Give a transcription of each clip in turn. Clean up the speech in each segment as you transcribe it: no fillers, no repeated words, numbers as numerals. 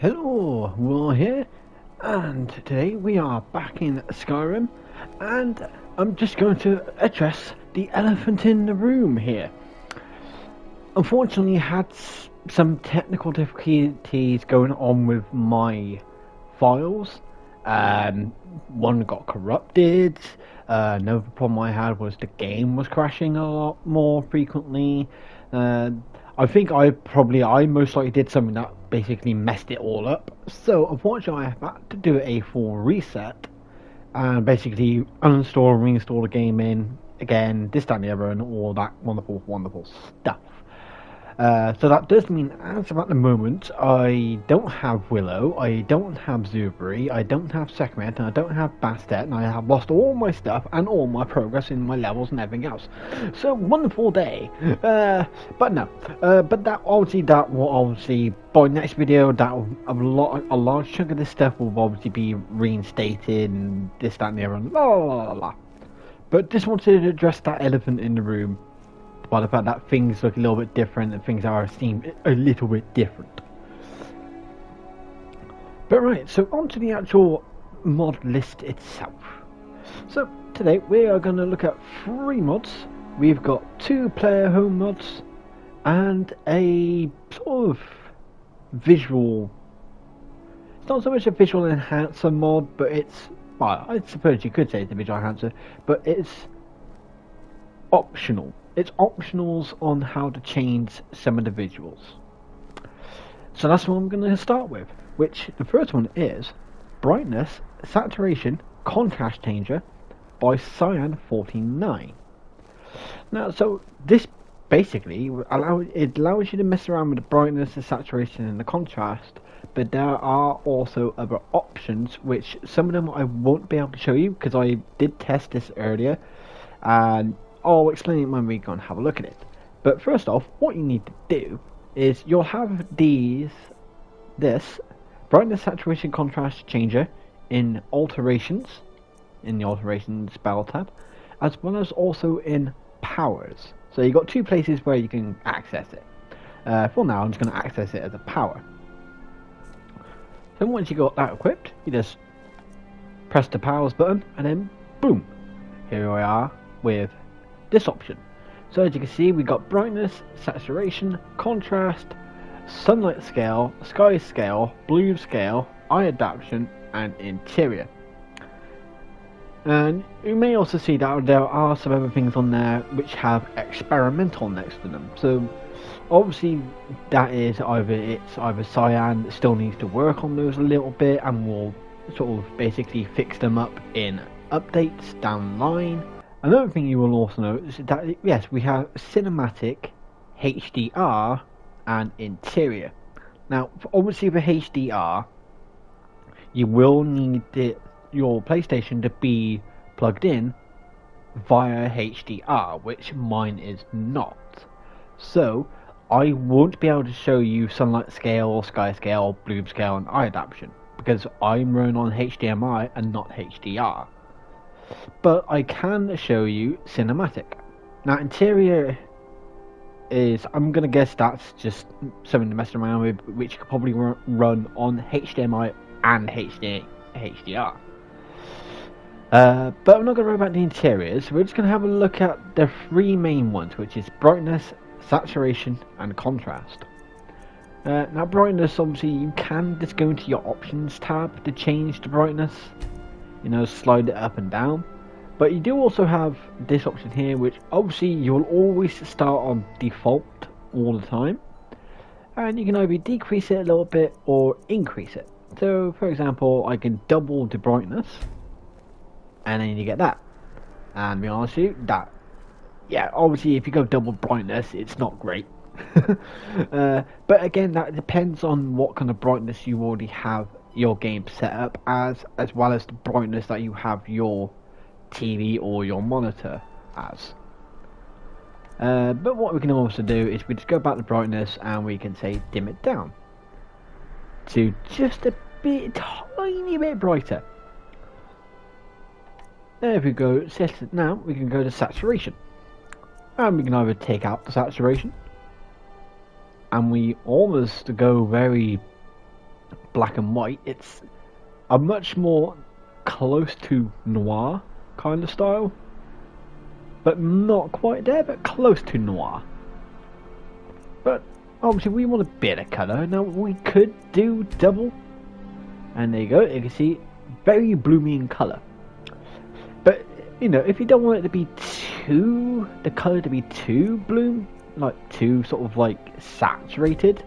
Hello, we're all here, and today we are back in Skyrim, and I'm just going to address the elephant in the room here. Unfortunately, I had some technical difficulties going on with my files. One got corrupted. Another problem I had was the game was crashing a lot more frequently. I think I most likely did something that basically messed it all up. So unfortunately, I had to do a full reset and basically uninstall and reinstall the game in again, this, that, and the other, and all that wonderful stuff. So that does mean, as of at the moment, I don't have Willow, I don't have Zubri, I don't have Sekhmet, and I don't have Bastet, and I have lost all my stuff and all my progress in my levels and everything else. So, wonderful day. But no. But that will obviously, by next video, a large chunk of this stuff will obviously be reinstated, and this, that, and the other, and la la la la. But just wanted to address that elephant in the room. By the fact that things look a little bit different and things seem a little bit different. But right, so on to the actual mod list itself. So today we are going to look at 3 mods. We've got 2 player home mods and a sort of visual, it's not so much a visual enhancer mod, but it's, well, I suppose you could say it's a visual enhancer, but it's optional. It's optionals on how to change some of the visuals. So that's what I'm going to start with, which the first one is Brightness, Saturation, Contrast Changer by Cyan 49. Now, so this basically allows you to mess around with the brightness, the saturation and the contrast, but there are also other options, which some of them I won't be able to show you because I did test this earlier, and I'll explain it when we go and have a look at it. But first off, what you need to do is you'll have this brightness, saturation, contrast changer in alterations, in the alterations spell tab, as well as also in powers. So you've got 2 places where you can access it. For now, I'm just going to access it as a power. So once you got that equipped, you just press the powers button, and then boom, here we are with this option. So as you can see, we got brightness, saturation, contrast, sunlight scale, sky scale, blue scale, eye adaptation, and interior. And you may also see that there are some other things on there which have experimental next to them. So obviously that is either Cyan that still needs to work on those a little bit, and will sort of basically fix them up in updates down the line. Another thing you will also notice is that, yes, we have cinematic, HDR, and interior. Now, obviously for HDR, you will need your PlayStation to be plugged in via HDR, which mine is not. So, I won't be able to show you sunlight scale, sky scale, bloom scale, and eye adaptation, because I'm running on HDMI and not HDR. But I can show you cinematic. Now, interior is, I'm going to guess that's just something to mess around with, which could probably run on HDMI and HDR. But I'm not going to worry about the interiors. We're just going to have a look at the 3 main ones, which is brightness, saturation, and contrast. Now, brightness, obviously, you can just go into your options tab to change the brightness. You know, slide it up and down. But you do also have this option here, which obviously you'll always start on default all the time, and you can either decrease it a little bit or increase it. So for example, I can double the brightness, and then you get that. And to be honest with you, that, yeah, obviously if you go double brightness, it's not great. But again, that depends on what kind of brightness you already have your game set up as well as the brightness that you have your TV or your monitor as. But what we can also do is we just go back to brightness, and we can say dim it down to just a tiny bit brighter. There we go. Set it. Now we can go to saturation, and we can either take out the saturation, and we almost go very black and white. It's a much more close to noir kind of style, but not quite there, but close to noir. But obviously we want a bit of colour. Now we could do double, and there you go, you can see very bloomy in colour. But you know, if you don't want it to be too, the colour to be too bloom, like too sort of like saturated,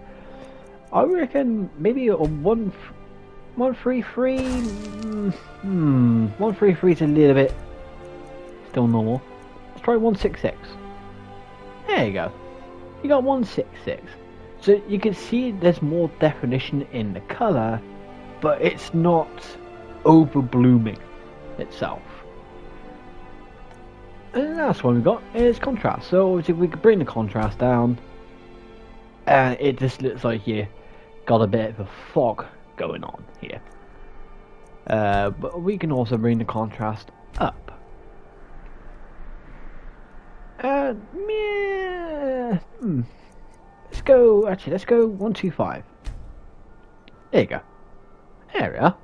I reckon maybe a 133. 133 is a little bit still normal. Let's try 166. There you go. You got 166. So you can see there's more definition in the colour, but it's not over blooming itself. And the last one we got is contrast. So obviously we can bring the contrast down, and it just looks like you got a bit of a fog going on here. But we can also bring the contrast up. Let's go 125. There you go. There we are.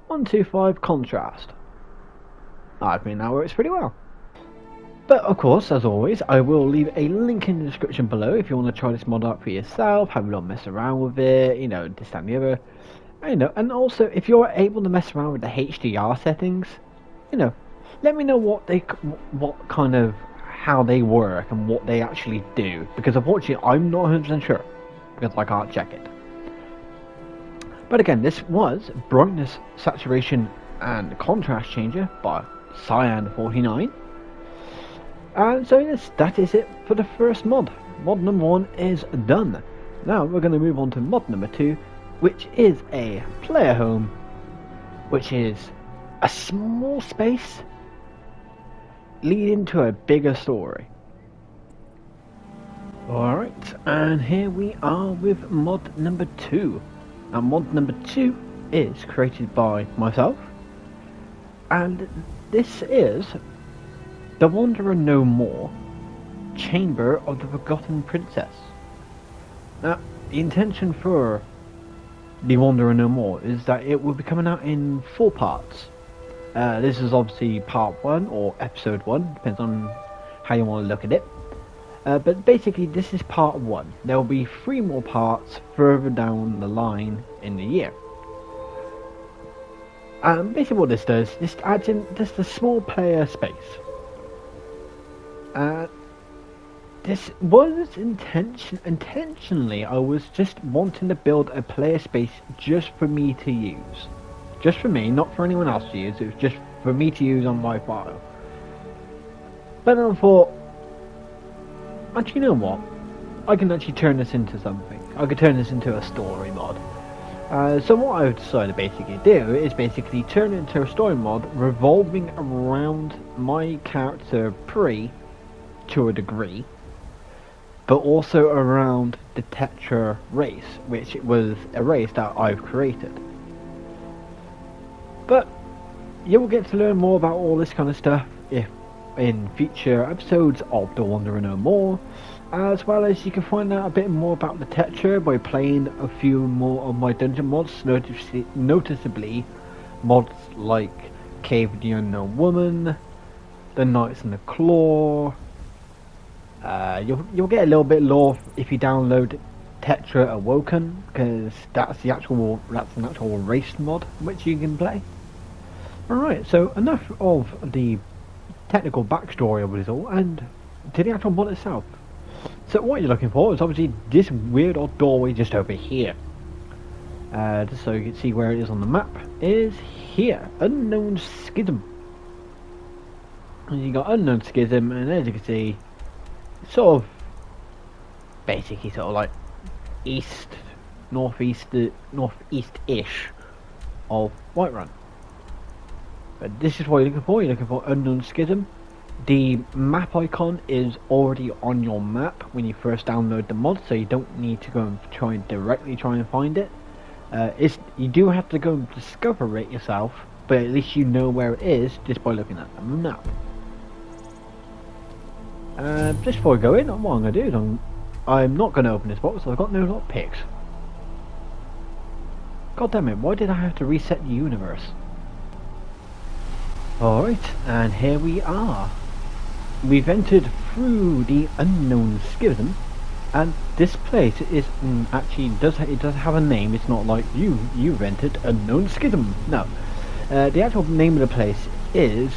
125 contrast. I think that works pretty well. But of course, as always, I will leave a link in the description below if you want to try this mod out for yourself, have a little mess around with it, you know, this, that and the other. You know, and also if you're able to mess around with the HDR settings, you know, let me know what kind of, how they work and what they actually do, because unfortunately I'm not 100% sure because I can't check it. But again, this was brightness, saturation and contrast changer by Cyan 49. And so yes, that is it for the first mod. Mod number 1 is done. Now we're going to move on to mod number 2, which is a player home, which is a small space leading to a bigger story. Alright, and here we are with mod number 2. Now mod number 2 is created by myself, and this is The Wanderer No More, Chamber of the Forgotten Princess. Now, the intention for The Wanderer No More is that it will be coming out in 4 parts. This is obviously part 1 or episode 1, depends on how you want to look at it. But basically this is part 1. There will be 3 more parts further down the line in the year. Basically what this does, this adds in just a small player space. This was intentionally, I was just wanting to build a player space just for me to use. Just for me, not for anyone else to use, it was just for me to use on my file. But then I thought, actually you know what, I can actually turn this into something. I could turn this into a story mod. So what I've decided to basically do is basically turn it into a story mod revolving around my character Pri to a degree, but also around the Tetra race, which was a race that I've created. But you will get to learn more about all this kind of stuff if in future episodes of The Wanderer No More, as well as you can find out a bit more about the Tetra by playing a few more of my dungeon mods, noticeably mods like Cave of the Unknown Woman, the Knights and the Claw. You'll get a little bit lore if you download Tetra Awoken, because that's an actual race mod which you can play. Alright, so enough of the technical backstory of it all, and to the actual mod itself. So what you're looking for is obviously this weird odd doorway just over here. Just so you can see where it is on the map, is here, Unknown Schism. And you got Unknown Schism, and as you can see, sort of basically sort of like northeast-ish of Whiterun. But this is what you're looking for. You're looking for Unknown Schism. The map icon is already on your map when you first download the mod, so you don't need to go and try and find it. You do have to go and discover it yourself, but at least you know where it is just by looking at the map. Just before I go in, what I'm going to do is I'm not going to open this box, so I've got no lockpicks. God damn it, why did I have to reset the universe? Alright, and here we are. We've entered through the unknown schism, and this place is actually does have a name. It's not like you've entered unknown schism. No, the actual name of the place is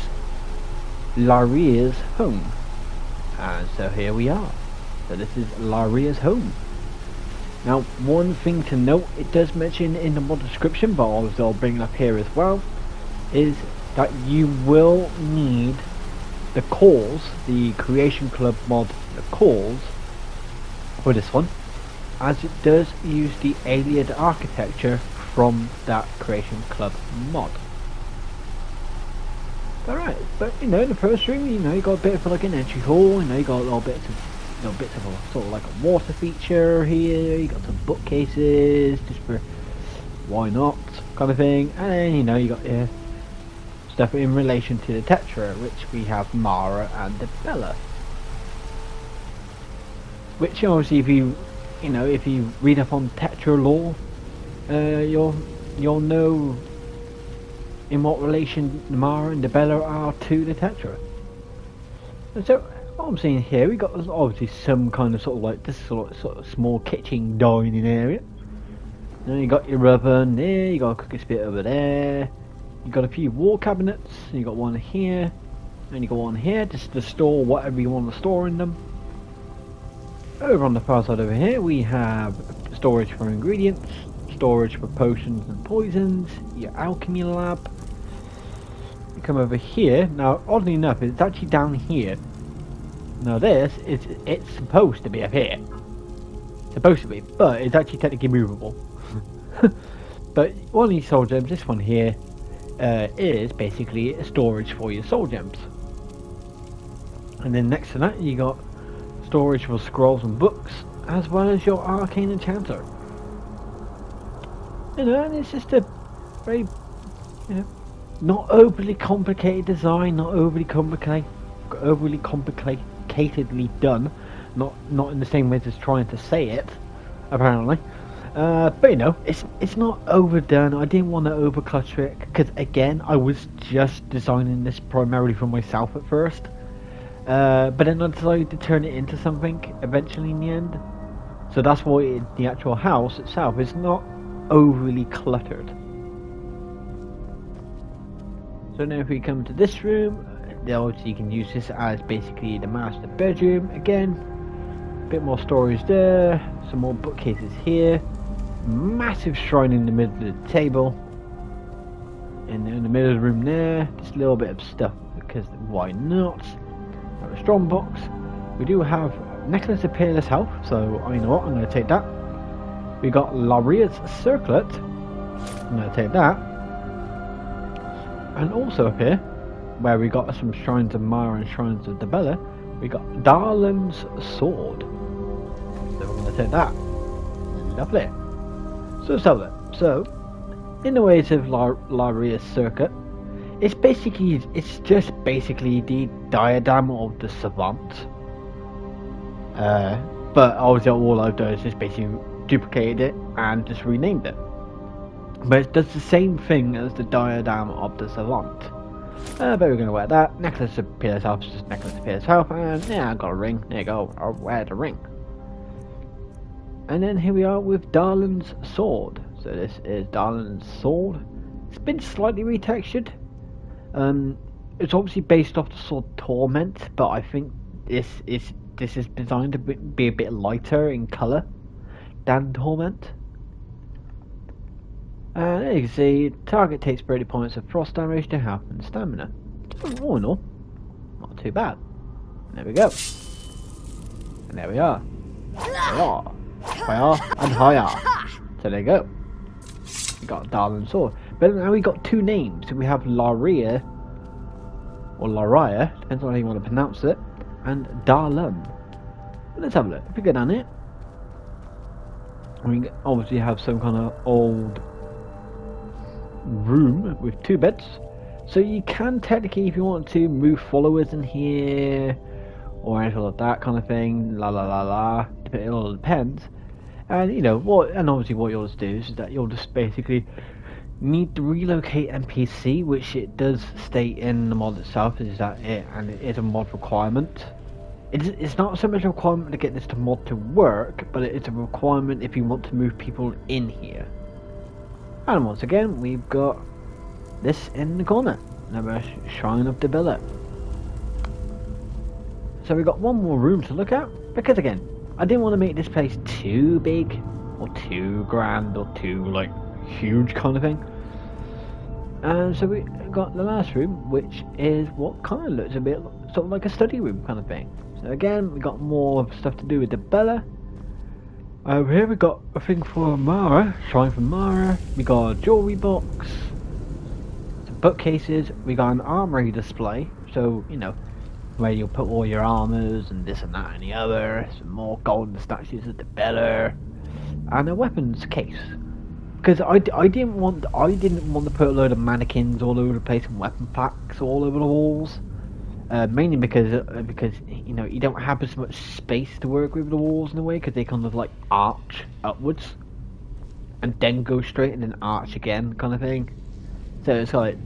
Laria's home, and so here we are. So this is Laria's home. Now, one thing to note, it does mention in the mod description, but obviously I'll bring it up here as well, is that you will need the cores, the Creation Club mod, the cores for this one, as it does use the alien architecture from that Creation Club mod. Alright, but you know, in the first room, you know, you got a bit of like an entry hall, you know, you got little bits of a sort of like a water feature here, you got some bookcases, just for why not kind of thing, and then you know, you got your stuff in relation to the Tetra, which we have Mara and the Bella. Which obviously, if you read up on Tetra lore, you'll know in what relation Mara and the Bella are to the Tetra. And so what I'm seeing here, we got obviously some kind of sort of like this sort of small kitchen dining area. Then you got your oven there, you got a cooking spit over there. You got a few wall cabinets, you got one here, and you got one here just to store whatever you want to store in them. Over on the far side over here we have storage for ingredients, storage for potions and poisons, your alchemy lab. You come over here, now oddly enough it's actually down here. Now it's supposed to be up here. Supposed to be, but it's actually technically movable. But one of these soul gems, this one here, is basically a storage for your soul gems. And then next to that you got storage for scrolls and books, as well as your arcane enchanter. You know, and it's just a very, not overly complicated design, not overly complicatedly done, not in the same way as trying to say it, apparently. But you know, it's not overdone. I didn't want to overclutter it because again, I was just designing this primarily for myself at first. But then I decided to turn it into something eventually in the end. So that's why the actual house itself is not overly cluttered. So now if we come to this room, obviously you can use this as basically the master bedroom again. A bit more storage there, some more bookcases here. Massive shrine in the middle of the table, and in the middle of the room there, just a little bit of stuff because why not? Have a strong box. We do have necklace of peerless health, so you know what, I'm going to take that. We got Laria's circlet, I'm going to take that. And also up here, where we got some shrines of Mara and shrines of Debella, we got Darlan's sword, so we're going to take that. Lovely. So let's have it. So, in the ways of Laria's circuit, it's just basically the diadem of the savant. But obviously all I've done is just basically duplicated it and just renamed it. But it does the same thing as the diadem of the savant. But we're going to wear that. Necklace of peerless health, just necklace of peerless health, and yeah, I got a ring. There you go. I'll wear the ring. And then here we are with Darlan's sword. So this is Darlan's sword. It's been slightly retextured. It's obviously based off the sword Torment, but I think this is designed to be a bit lighter in colour than Torment. There you can see, target takes 30 points of frost damage to health and stamina. All in all, not too bad. There we go. And there we are. Higher and higher. So there you go. We got Darlan's sword. But now we got two names. So we have Laria, or Laria, depends on how you want to pronounce it, and Darlan. Let's have a look. If we go down here, we obviously have some kind of old room with two beds. So you can technically, if you want to, move followers in here, or anything like that kind of thing. La la la la. It all depends. And you know what? And obviously, what you'll just do is that you'll just basically need to relocate NPC, which it does state in the mod itself, is that and it is a mod requirement. It's not so much a requirement to get this to mod to work, but it is a requirement if you want to move people in here. And once again, we've got this in the corner, another Shrine of the Billet. So we've got one more room to look at, because again, I didn't want to make this place too big, or too grand, or too like huge kind of thing. And so we got the last room, which is what kind of looks a bit sort of like a study room kind of thing. So again, we got more stuff to do with the Bella. Over here we got a thing for Mara, shrine for Mara. We got a jewelry box, some bookcases. We got an armory display, so you know where you'll put all your armors and this and that and the other. Some more golden statues of the Bella, and a weapons case. Because I didn't want to put a load of mannequins all over the place and weapon packs all over the walls. Mainly because you know you don't have as much space to work with the walls in a way, because they kind of like arch upwards and then go straight and then arch again kind of thing. So it's like,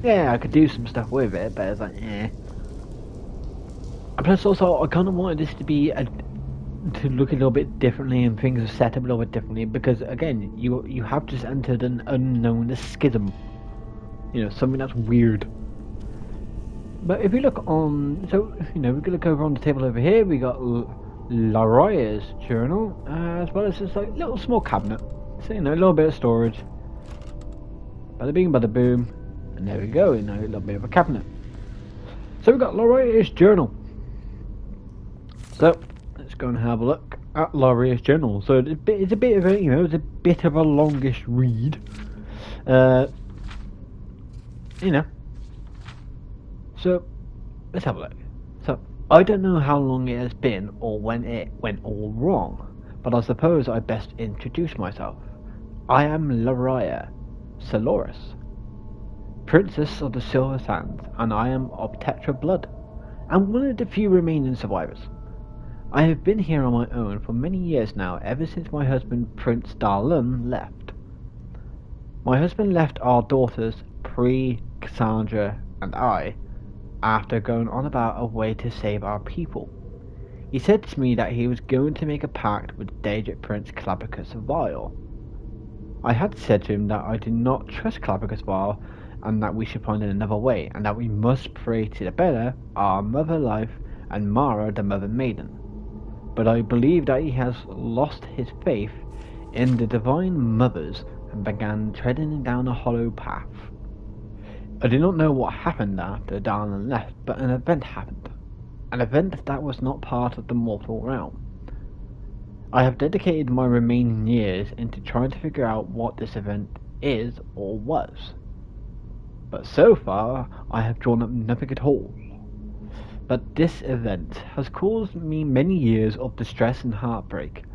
yeah, I could do some stuff with it, but it's like, eh. And plus also I kind of wanted this to be to look a little bit differently, and things are set up a little bit differently, because again you have just entered an unknown schism, you know, something that's weird. But if you look on, so you know, we can look over on the table over here. We got Laraya's journal, as well as this like little small cabinet, so you know, a little bit of storage. Bada bing, bada boom, and there we go. You know, a little bit of a cabinet. So we got Laraya's journal. So let's go and have a look at Laraya's journal. So it's a bit of a, you know, it's a bit of a longish read. You know. So let's have a look. So I don't know how long it has been or when it went all wrong, but I suppose I best introduce myself. I am Laraya Soloris, Princess of the Silver Sands, and I am of Tetra blood, and one of the few remaining survivors. I have been here on my own for many years now, ever since my husband Prince Darlun left. My husband left our daughters Pri, Cassandra, and I, after going on about a way to save our people. He said to me that he was going to make a pact with Daedric Prince Clabicus Vile. I had said to him that I did not trust Clabicus Vile, and that we should find another way, and that we must pray to the Bella, our mother life, and Mara, the mother maiden. But I believe that he has lost his faith in the divine mothers and began treading down a hollow path. I do not know what happened after Darlun left, but an event happened. An event that was not part of the mortal realm. I have dedicated my remaining years into trying to figure out what this event is or was. But so far, I have drawn up nothing at all. But this event has caused me many years of distress and heartbreak.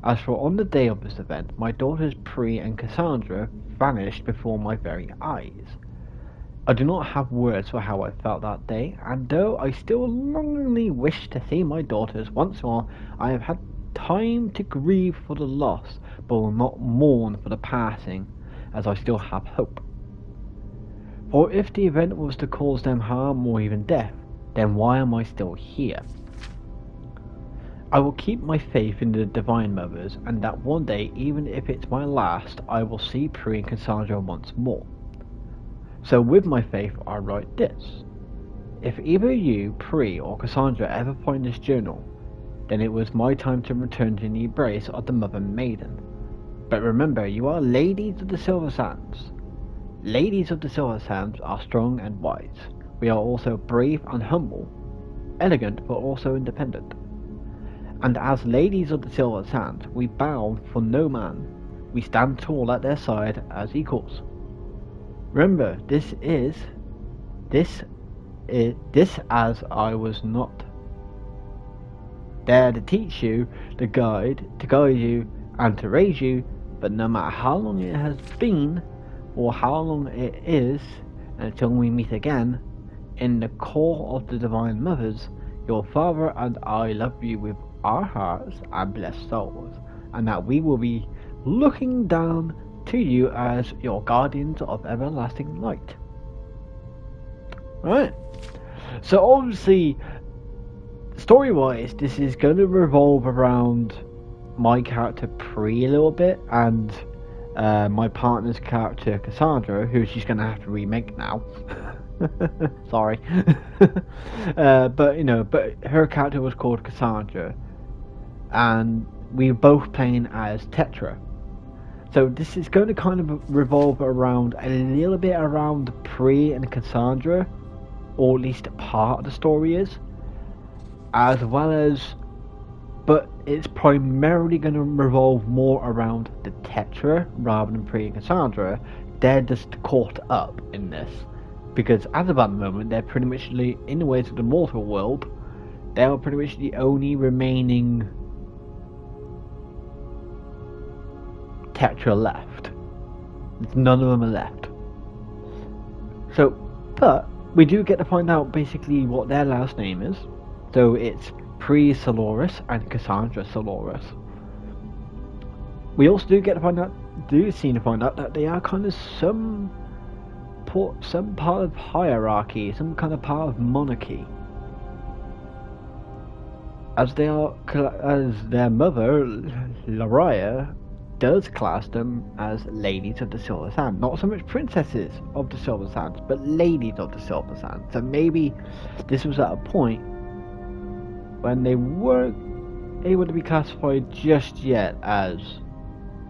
As for on the day of this event, my daughters Pri and Cassandra vanished before my very eyes. I do not have words for how I felt that day, and though I still longingly wish to see my daughters once more, I have had time to grieve for the loss, but will not mourn for the passing, as I still have hope. For if the event was to cause them harm or even death, then why am I still here? I will keep my faith in the Divine Mothers, and that one day, even if it's my last, I will see Pri and Cassandra once more. So with my faith I write this. If either you, Pri, or Cassandra ever find this journal, then it was my time to return to the embrace of the Mother Maiden. But remember, you are ladies of the Silver Sands. Ladies of the Silver Sands are strong and wise. We are also brave and humble, elegant but also independent. And as ladies of the Silver Sands, we bow for no man. We stand tall at their side as equals. Remember, this as I was not there to teach you, to guide you, and to raise you, but no matter how long it has been, or how long it is, until we meet again, in the core of the Divine Mothers, your father and I love you with our hearts and blessed souls, and that we will be looking down to you as your guardians of everlasting light. Right. So obviously, story-wise, this is going to revolve around my character Pri a little bit, and my partner's character Cassandra, who she's going to have to remake now. Sorry. But her character was called Cassandra, and we were both playing as Tetra. So this is going to kind of revolve around a little bit around Pri and Cassandra, or at least part of the story is, as well as, but it's primarily going to revolve more around the Tetra rather than Pri and Cassandra. They're just caught up in this, because as of that moment, they're pretty much, in the ways of the mortal world, they are pretty much the only remaining Tetra left. None of them are left. So, but we do get to find out basically what their last name is. So it's Pri Solaris and Cassandra Solaris. We also do get to find out, that they are kind of some part of hierarchy, some kind of part of monarchy, as they are, as their mother Laria does class them as ladies of the Silver Sand. Not so much princesses of the Silver Sands, but ladies of the Silver Sands. So maybe this was at a point when they weren't able to be classified just yet as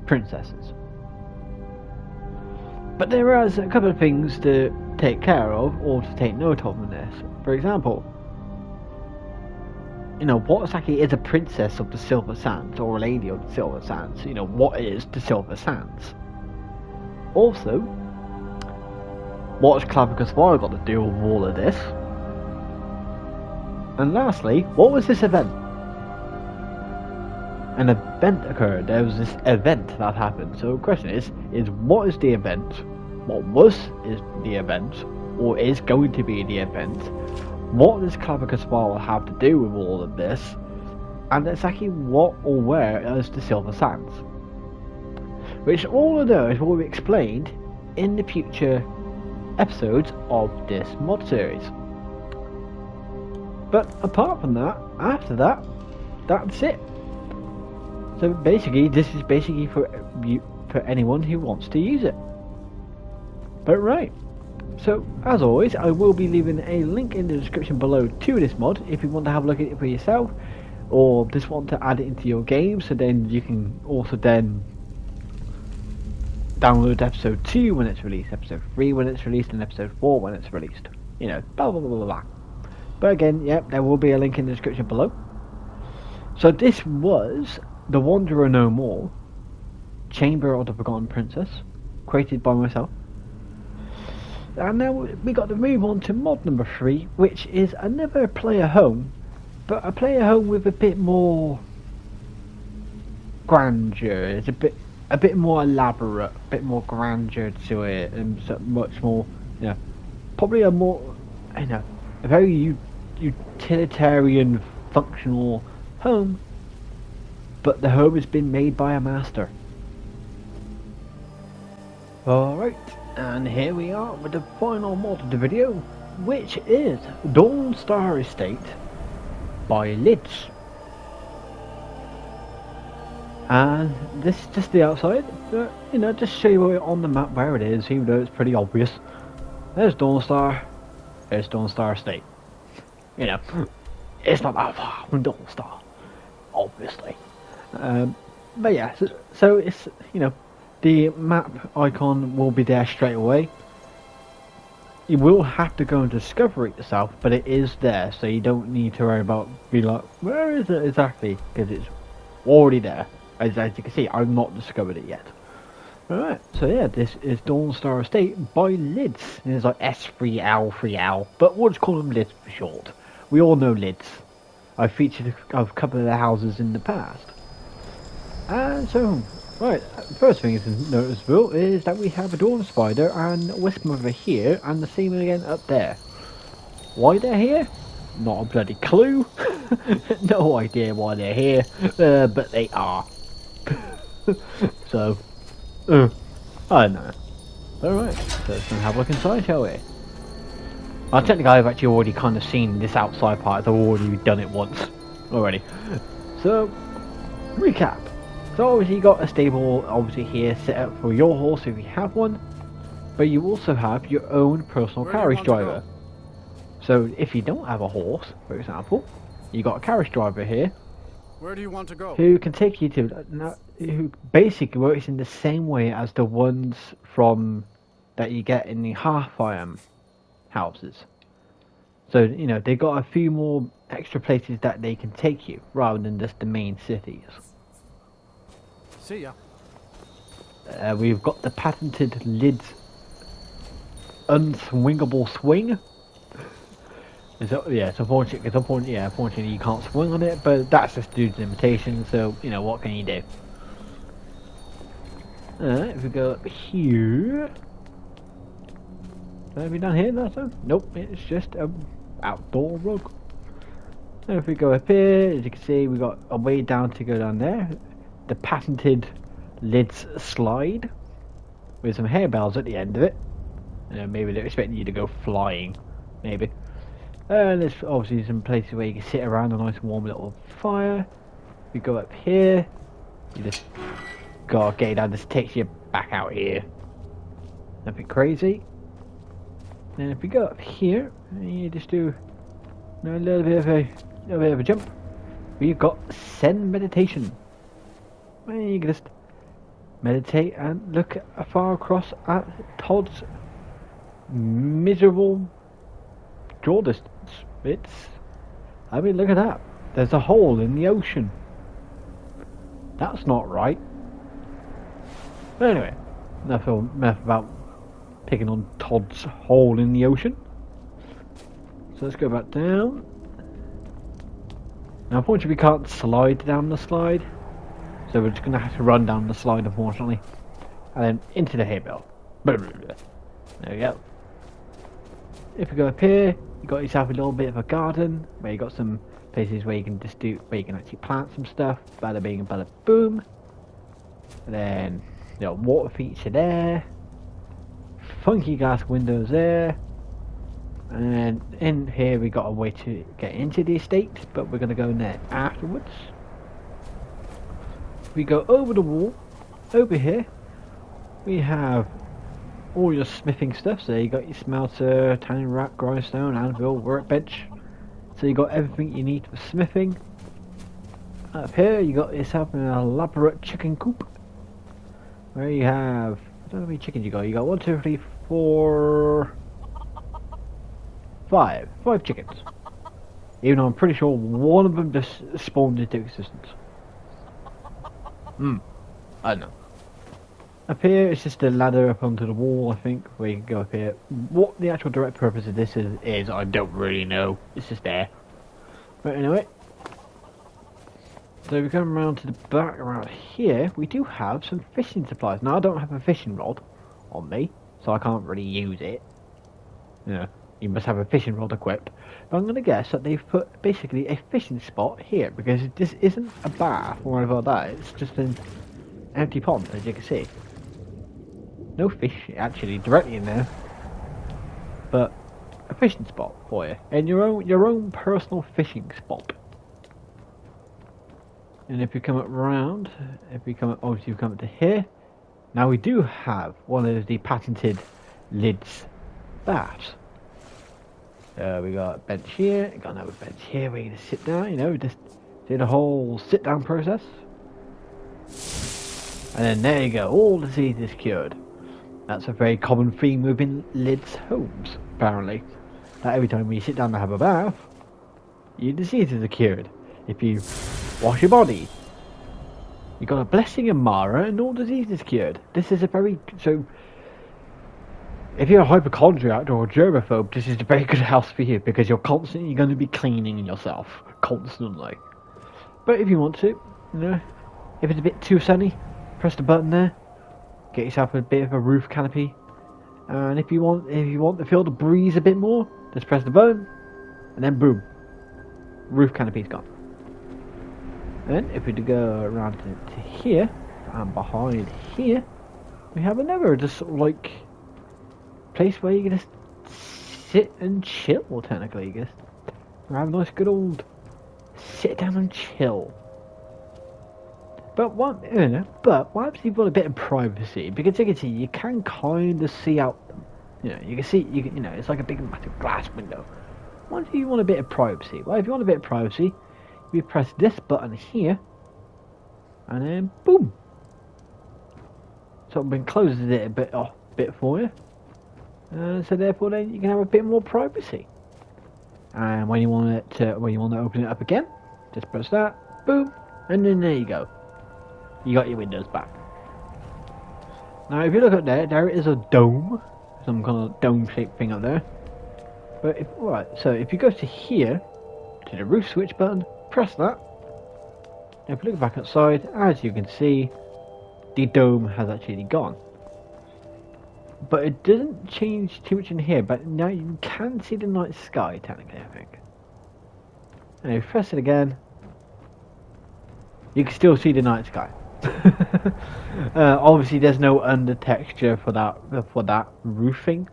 princesses. But there is a couple of things to take care of, or to take note of in this. For example, what exactly is a princess of the Silver Sands, or a lady of the Silver Sands? What is the Silver Sands? Also, what has Clavicus Vile got to do with all of this? And lastly, what was this event? An event occurred. There was this event that happened. So the question is what is the event? What is the event? Or is going to be the event? What does Clavicus Vile have to do with all of this? And exactly what or where is the Silver Sands? Which all of those will be explained in the future episodes of this mod series. But apart from that, after that, that's it. So basically, this is basically for anyone who wants to use it. But right. So, as always, I will be leaving a link in the description below to this mod if you want to have a look at it for yourself, or just want to add it into your game, so then you can also then download episode 2 when it's released, episode 3 when it's released, and episode 4 when it's released. Blah blah blah blah blah. But again, yep, there will be a link in the description below. So this was The Wanderer No More, Chamber of the Forgotten Princess, created by myself. And now we got to move on to mod number 3, which is another player home, but a player home with a bit more grandeur. It's a bit more elaborate, a bit more grandeur to it, and so much more, probably a more, a very utilitarian, functional home. But the home has been made by a master. Alright. And here we are with the final mod of the video, which is Dawnstar Estate by Lids. And this is just the outside, but, just show you on the map where it is, even though it's pretty obvious. There's Dawnstar, there's Dawnstar Estate. It's not that far from Dawnstar, obviously. But yeah, so it's, the map icon will be there straight away. You will have to go and discover it yourself, but it is there, so you don't need to worry about where is it exactly, because it's already there. As you can see, I've not discovered it yet. Alright, so yeah, this is Dawnstar Estate by Lids. And it's like S3L3L, but we'll just call them Lids for short. We all know Lids. I've featured a couple of their houses in the past. And so, right, first thing is noticeable is that we have a Dawn Spider and Wisp-Mother here, and the same again up there. Why they're here? Not a bloody clue. No idea why they're here, but they are. So, I don't know. Alright, so let's have a look inside, shall we? Technically I've actually already kind of seen this outside part, I've already done it once already. So, recap. So obviously you got a stable obviously here set up for your horse if you have one, but you also have your own personal carriage driver. So if you don't have a horse, for example, you got a carriage driver here. Where do you want to go? Who can take you to, who basically works in the same way as the ones from that you get in the half houses. So you know they got a few more extra places that they can take you rather than just the main cities. See ya. We've got the patented lids unswingable swing. It's unfortunate because unfortunately you can't swing on it, but that's just due to limitations, so you know what can you do. If we go up here, have we done here last time? Nope, it's just an outdoor rug. And if we go up here, as you can see, we got a way down to go down there. The patented lids slide with some harebells at the end of it. Maybe they're expecting you to go flying, maybe. And there's obviously some places where you can sit around a nice warm little fire. If you go up here, you just gotta get it down, just takes you back out here. Nothing crazy. And if we go up here, you just do a little bit of a jump. We've got Zen meditation. And you can just meditate and look far across at Todd's miserable draw distance. I mean, look at that. There's a hole in the ocean. That's not right. But anyway, enough about picking on Todd's hole in the ocean. So let's go back down. Now, unfortunately, we can't slide down the slide, so we're just going to have to run down the slide, unfortunately, and then into the hay bale. There we go. If we go up here, you got yourself a little bit of a garden where you got some places where you can actually plant some stuff. Bada bing and bada boom. And then water feature there. Funky glass windows there. And in here we got a way to get into the estate, but we're gonna go in there afterwards. We go over the wall. Over here we have all your smithing stuff. So you got your smelter, tanning rack, grindstone, anvil, workbench. So you got everything you need for smithing. Up here you got yourself an elaborate chicken coop where you have, I don't know how many chickens you got. You got 1, 2, 3, 4, 5 chickens. Even though I'm pretty sure one of them just spawned into existence. I don't know. Up here, it's just a ladder up onto the wall, I think, where you can go up here. What the actual direct purpose of this is I don't really know. It's just there. But anyway. So we come around to the back around here, we do have some fishing supplies. Now, I don't have a fishing rod on me, so I can't really use it. You must have a fishing rod equipped. But I'm going to guess that they've put basically a fishing spot here, because this isn't a bath or anything like that. It's just an empty pond, as you can see. No fish actually directly in there, but a fishing spot for you, and your own personal fishing spot. And if you come up round, obviously you come up to here. Now we do have one of the patented lids baths. We got a bench here, got another bench here where you can sit down. Just do the whole sit down process. And then there you go, all disease is cured. That's a very common theme within lids homes, apparently. That every time you sit down to have a bath, your diseases are cured. If you wash your body, you got a blessing in Mara and all disease is cured. This is so if you're a hypochondriac or a germaphobe, this is a very good house for you, because you're constantly going to be cleaning yourself, constantly. But if you want to, if it's a bit too sunny, press the button there. Get yourself a bit of a roof canopy, and if you want to feel the breeze a bit more, just press the button, and then boom, roof canopy's gone. And if we go around to here, And behind here, we have another just sort of like place where you can just sit and chill. Technically, you just have a nice good old sit down and chill. But what happens if you want a bit of privacy? Because you can see, you can kind of see out. You can see, it's like a big massive glass window. What do you want a bit of privacy? Well, if you want a bit of privacy, you press this button here, and then boom. So it closes it a bit for you. So therefore, then you can have a bit more privacy. And when you want to open it up again, just press that, boom, and then there you go. You got your windows back. Now, if you look up there, there is a dome, some kind of dome-shaped thing up there. But so if you go to here, to the roof switch button, press that. If you look back outside, as you can see, the dome has actually gone. But it doesn't change too much in here, but now you can see the night sky, technically, I think. And if you press it again, you can still see the night sky. Obviously there's no under texture for that roofing,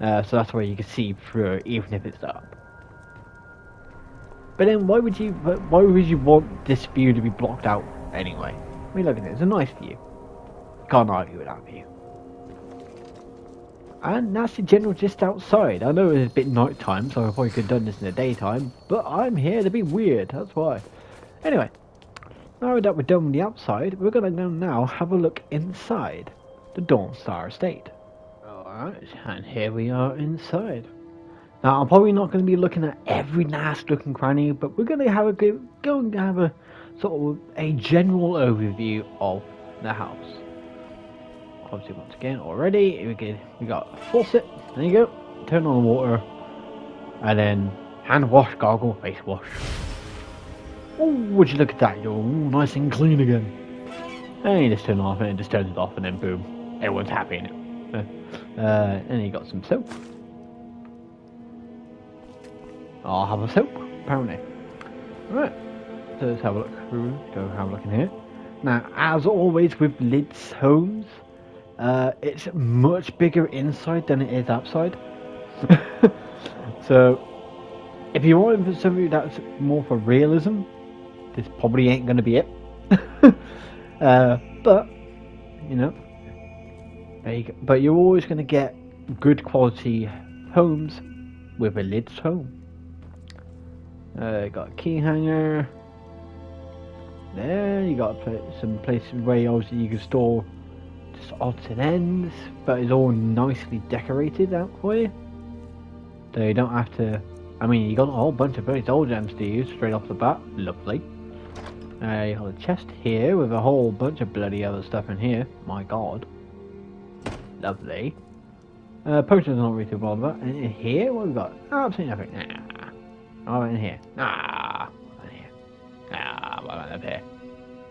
so that's where you can see through it, even if it's up. But then why would you want this view to be blocked out anyway? I mean, look at it, it's a nice view. Can't argue with that view. And that's the general gist outside. I know it's a bit night time, so I probably could have done this in the daytime, but I'm here to be weird, that's why. Anyway, now that we're done with the outside, we're going to go now have a look inside the Dawnstar estate. Alright, and here we are inside. Now, I'm probably not going to be looking at every last looking cranny, but we're going to have a sort of a general overview of the house. Obviously, once again, already we got a faucet. There you go. Turn on the water, and then hand wash, gargle, face wash. Oh, would you look at that? You're nice and clean again. And you just turn it off, and it just turns it off, and then boom, everyone's happy in it. And you got some soap. I'll have a soap, apparently. Alright, so let's have a look through. Go have a look in here. Now, as always with Lids homes, it's much bigger inside than it is outside. So, if you want something that's more for realism, this probably ain't going to be it. But, there you go. But you're always going to get good quality homes with a Lids home. Got a key hanger. There, you got some places where obviously you can store just odds and ends, but it's all nicely decorated out for you. So you don't have to. I mean, you got a whole bunch of very old gems to use straight off the bat. Lovely. You have a chest here with a whole bunch of bloody other stuff in here. My God. Lovely. Potions are not really too bothered about. And in here, what have we got? Oh, absolutely nothing. Nah. Oh, in here. Ah, in here. Ah, what about up here?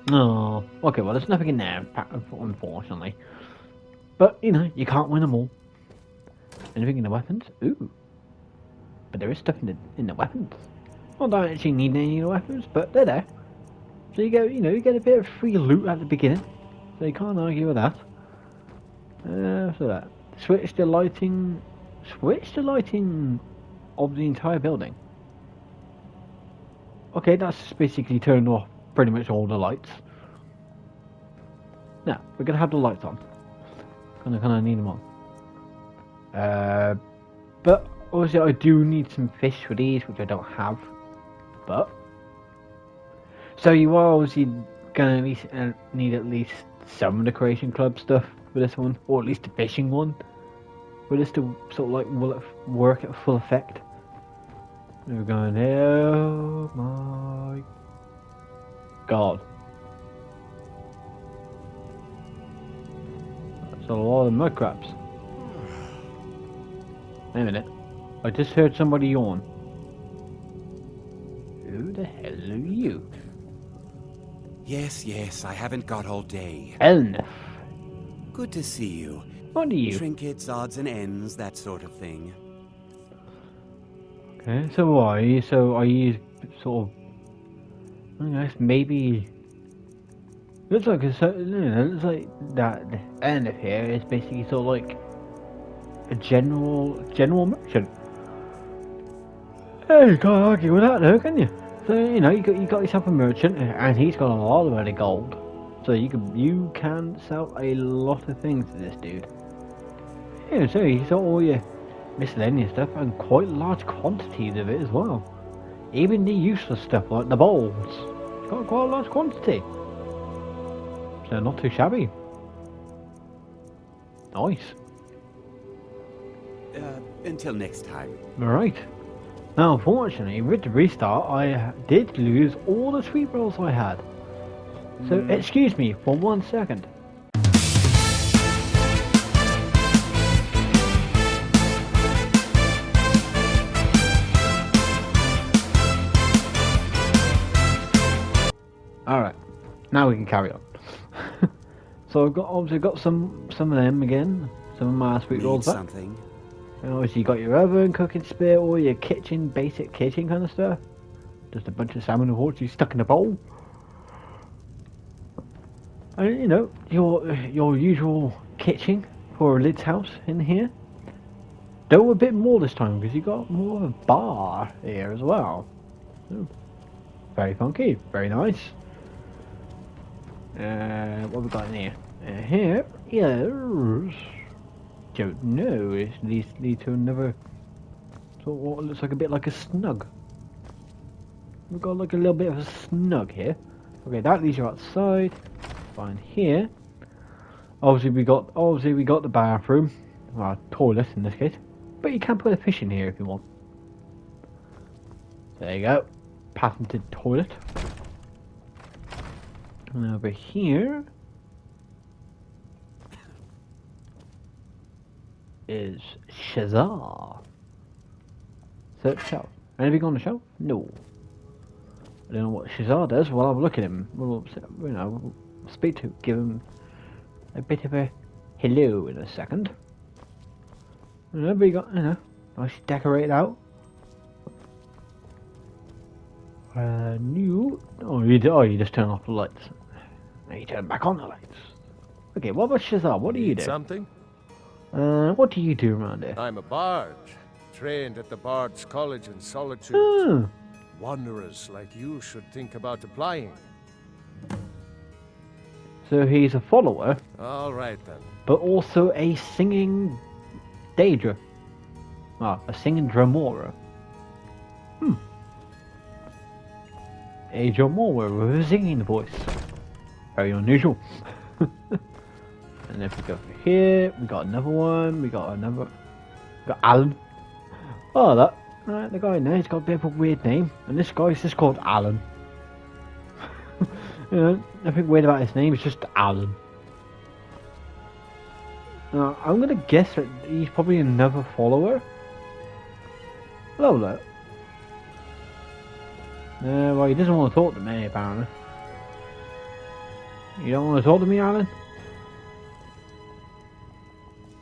Oh, okay. Well, there's nothing in there, unfortunately. But you can't win them all. Anything in the weapons? Ooh. But there is stuff in the weapons. Well, I don't actually need any of the weapons, but they're there. So you get a bit of free loot at the beginning. So you can't argue with that. So that switch the lighting of the entire building. Okay, that's basically turned off pretty much all the lights. Now we're gonna have the lights on. Gonna need them on. But obviously I do need some fish for these, which I don't have. But so you are obviously gonna need at least some of the Creation Club stuff for this one, or at least the fishing one, for this to sort of like will it work at full effect. We're going, oh my God. That's a lot of mud crabs. Wait a minute. I just heard somebody yawn. Who the hell are you? Yes, I haven't got all day. Elnef. Good to see you. What are you? Trinkets, odds and ends, that sort of thing. Okay, so are you sort of, I guess maybe Looks like it's looks like that the end of here is basically sort of like a general merchant. Hey, you can't argue with that though, can you? So you got yourself a merchant, and he's got a lot of ready gold. So you can sell a lot of things to this dude. Yeah, so you got all your miscellaneous stuff and quite large quantities of it as well. Even the useless stuff like the bowls, it's got quite a large quantity. So not too shabby. Nice. Until next time. Alright. Now, unfortunately, with the restart, I did lose all the sweet rolls I had. So, excuse me for 1 second. Alright, now we can carry on. So I've obviously got some of them again, some of my sweet rolls back. Something. And obviously you got your oven, cooking spit, all your basic kitchen kind of stuff. Just a bunch of salmon unfortunately stuck in a bowl. And your usual kitchen for a Lid's house in here. Though a bit more this time because you got more of a bar here as well. So, very funky, very nice. What have we got in here? Here is... Don't know, it leads to another sort of what looks like a bit like a snug. We've got like a little bit of a snug here. Okay, that leads you outside. Fine here. Obviously we got the bathroom. Well, toilet in this case. But you can put a fish in here if you want. There you go. Patented toilet. And over here is Shazar. Search shelf. Anything on the shelf? No. I don't know what Shazar does. Well, I'll look at him. We'll speak to him, give him a bit of a hello in a second. And we got, nice decorated out. You just turn off the lights. Now you turn back on the lights. Okay, what about Shazar? What do you do? Something? What do you do around here? I'm a bard, trained at the Bard's College in Solitude. Wanderers like you should think about applying. So he's a follower. All right then. But also a singing Daedra. A singing Dramora. A Dramora with a singing voice. Very unusual. And if we go over here, we got another one, we got Alan. Oh, that. Right, the guy in there, he's got a bit of a weird name. And this guy's just called Alan. Nothing weird about his name, it's just Alan. Now, I'm gonna guess that he's probably another follower. Hello there. Well, he doesn't want to talk to me, apparently. You don't want to talk to me, Alan?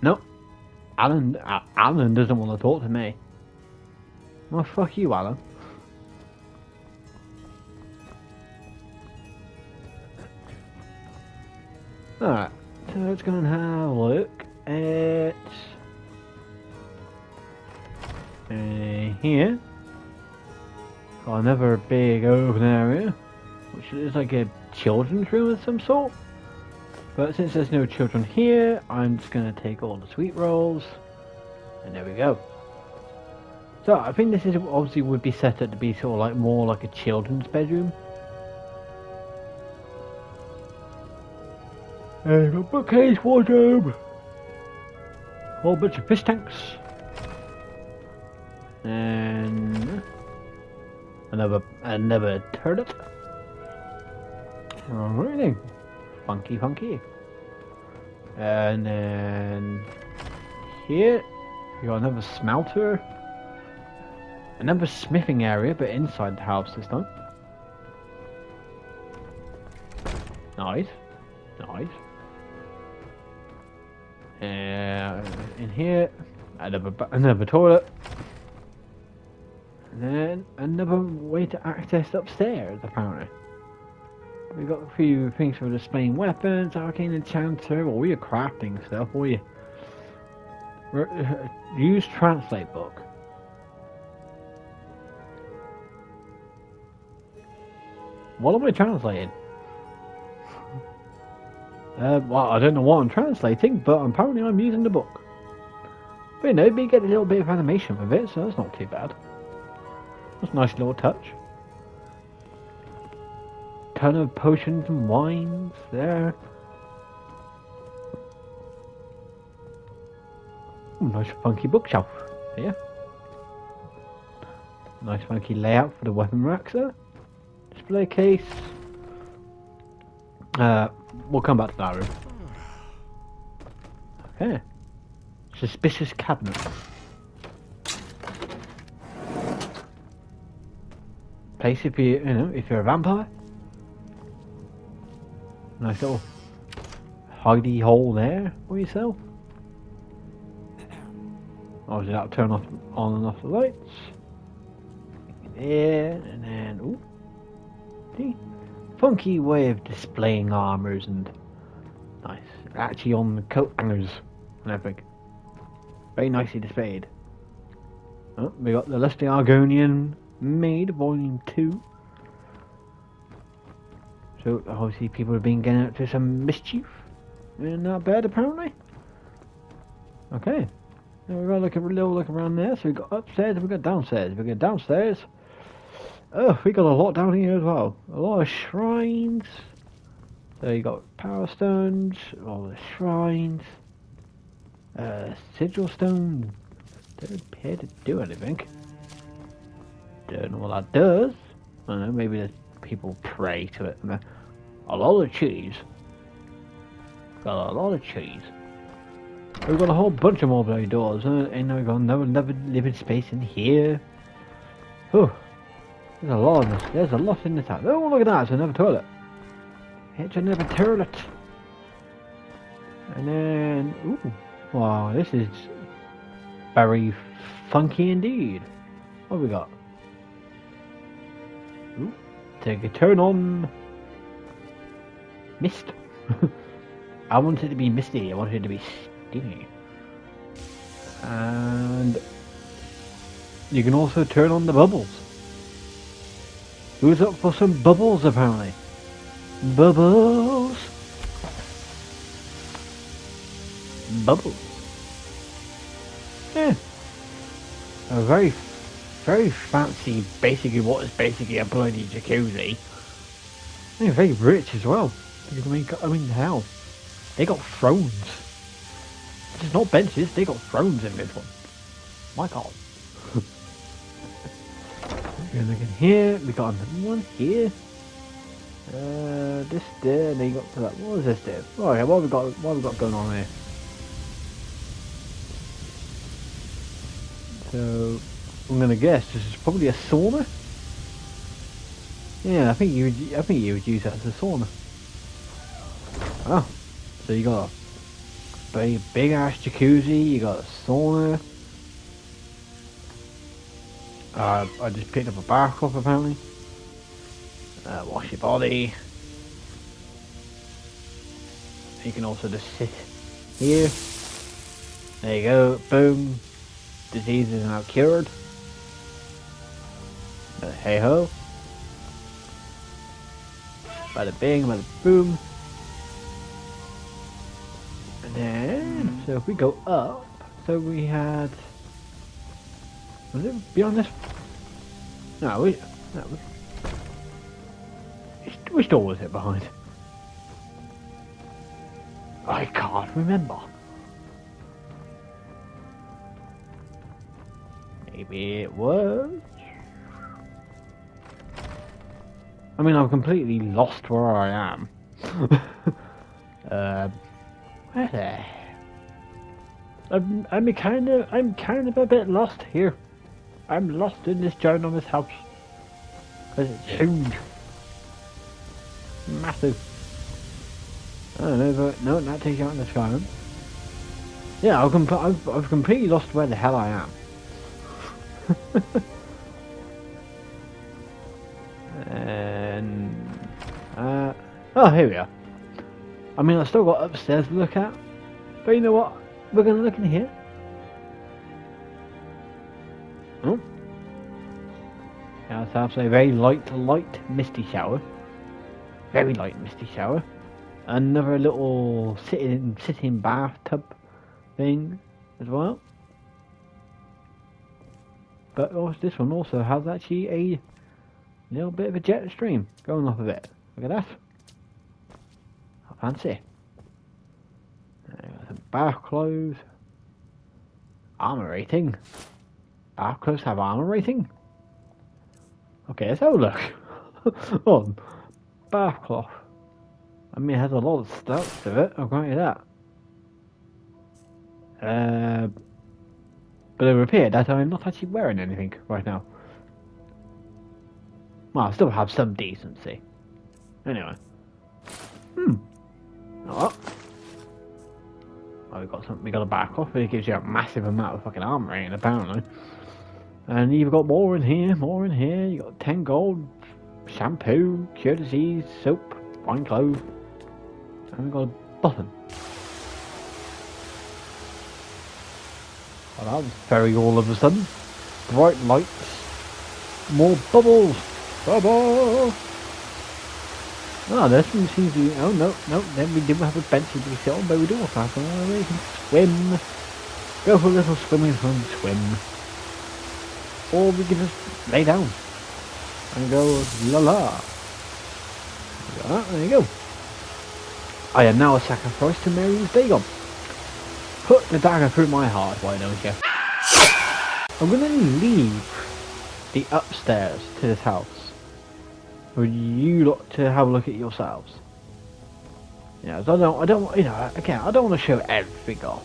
No. Alan doesn't want to talk to me. Well, fuck you, Alan. Alright, so let's go and have a look at here. Got another big open area, which is like a children's room of some sort. But since there's no children here, I'm just going to take all the sweet rolls, and there we go. So I think this is obviously would be set up to be sort of like more like a children's bedroom. There's a bookcase, wardrobe, whole bunch of fish tanks, and another turret. Alright then, funky. And then here you got another smelter, another smithing area, but inside the house this time. Nice. In here, another toilet, and then another way to access upstairs, apparently. We got a few things for displaying weapons, arcane enchanter, or we are crafting stuff, or you use translate book. What am I translating? Well, I don't know what I'm translating, but apparently I'm using the book. But you know, we get a little bit of animation with it, so that's not too bad. That's a nice little touch. Ton of potions and wines there. Ooh, nice funky bookshelf here. Nice funky layout for the weapon racks there. Display case. We'll come back to that room. Okay. Suspicious cabinet. Place if if you're a vampire. Nice little hidey hole there for yourself. Obviously that'll turn off on and off the lights. There and then ooh. See? Funky way of displaying armors and nice. Actually on the coat hangers and everything. Very nicely displayed. Oh, we got the Lusty Argonian Maid, Volume 2. So obviously people have been getting up to some mischief in that bed apparently. Okay. Now we've got a little look around there. So we've got upstairs and we've got downstairs. We got downstairs. Oh, we got a lot down here as well. A lot of shrines. So you got power stones, all the shrines. Sigil stone. Don't appear to do anything. Don't know what that does. I don't know, maybe there's people pray to it. A lot of cheese. Got a lot of cheese. We've got a whole bunch of more bloody doors. And we've got another living space in here. Oh, there's a lot in this. There's a lot in this house. Oh, look at that! It's another toilet. It's another toilet. And then, ooh, wow, this is very funky indeed. What have we got? Ooh, take a turn on mist. I want it to be misty. I want it to be steamy. And you can also turn on the bubbles. Who's up for some bubbles apparently? Bubbles. Bubbles. Yeah. A very fancy, basically what is basically a bloody jacuzzi. They're very rich as well. I mean, hell, they got thrones. It's not benches, they got thrones in this one. My God. We're looking here, we got another one here. This there, and then you got to that. What was this there? Oh yeah, what have we got going on here? So I'm gonna guess this is probably a sauna. Yeah, I think you would use that as a sauna. Oh, so you got a big ass jacuzzi. You got a sauna. I just picked up a bar cup apparently. Wash your body. You can also just sit here. There you go. Boom. Disease is now cured. But hey ho. Bada bing, bada boom. And then, so if we go up, so we had. Was it beyond this? No, which door was it behind? I can't remember. Maybe it was. I mean, I'm completely lost where I am. Where the? I'm kind of a bit lost here. I'm lost in this ginormous house. Because it's huge. Massive. I don't know, but no, that takes you out in the Skyrim. Yeah, I've completely lost where the hell I am. And Oh, here we are. I mean, I've still got upstairs to look at, but you know what? We're going to look in here. Oh. Yeah, it's absolutely a very light misty shower. Very light misty shower. Another little sitting bathtub thing as well. But this one also has actually a little bit of a jet stream going off of it. Look at that. How fancy. Some bath clothes. Armor rating. Bath clothes have armor rating? Okay, let's have a look. Oh, bath cloth. I mean, it has a lot of stuff to it, I'll grant you that. But it would appear that I'm not actually wearing anything right now. Well, I still have some decency. Anyway. Oh, we got a back off. It gives you a massive amount of fucking armor rating, apparently. And you've got more in here, You got 10 gold, shampoo, cure disease, soap, fine clothes. And we got a button. Well, that was very all of a sudden. Bright lights. More bubbles. Bubble. Oh, this one seems to be... Oh, no. Then we do have a bench to sit on, but we do also have somewhere where you can swim. Go for a little swimming fun, swim. Or we can just lay down. And go, la la. There you go. I am now a sacrifice to Mary's Dagon. Put the dagger through my heart, why don't you? I'm gonna leave the upstairs to this house for you lot to have a look at yourselves. Yeah, I don't, you know, again, I don't want to show everything off.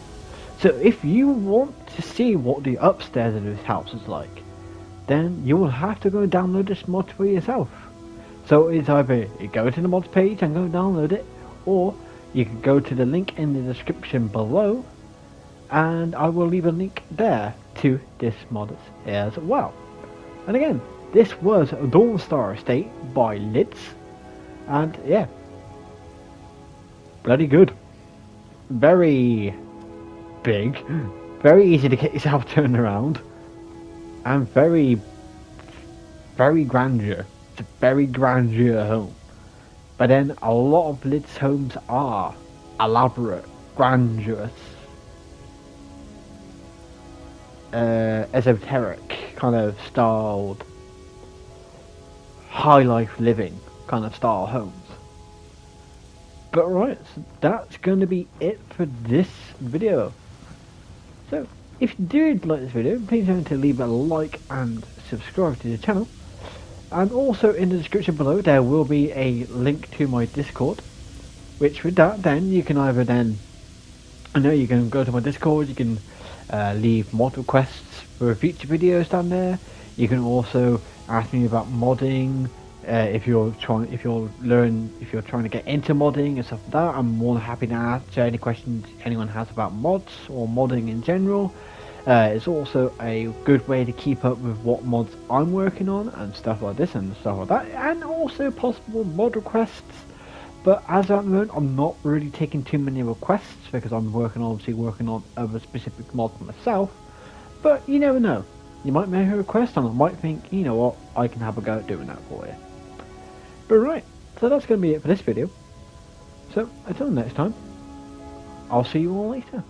So if you want to see what the upstairs of this house is like, then you will have to go and download this mod for yourself. So it's either you go to the mods page and go download it, or you can go to the link in the description below, and I will leave a link there to this mod as well. And again, this was Dawnstar Estate by Lids, and yeah, bloody good. Very big, very easy to get yourself turned around, and very grandeur. It's a very grandeur home. But then a lot of Lids homes are elaborate, grandiose, esoteric kind of styled, high life living kind of style homes. But right, so that's going to be it for this video. So if you did like this video, please don't forget to leave a like and subscribe to the channel. And also in the description below there will be a link to my Discord, which with that then you can either then, you can go to my Discord, you can leave mod requests for future videos down there. You can also ask me about modding, if you're trying to get into modding and stuff like that. I'm more than happy to answer any questions anyone has about mods or modding in general. It's also a good way to keep up with what mods I'm working on and stuff like this and stuff like that, and also possible mod requests. But as at the moment, I'm not really taking too many requests because I'm obviously working on other specific mods myself. But you never know. You might make a request and I might think, you know what, I can have a go at doing that for you. But right, so that's going to be it for this video. So until next time, I'll see you all later.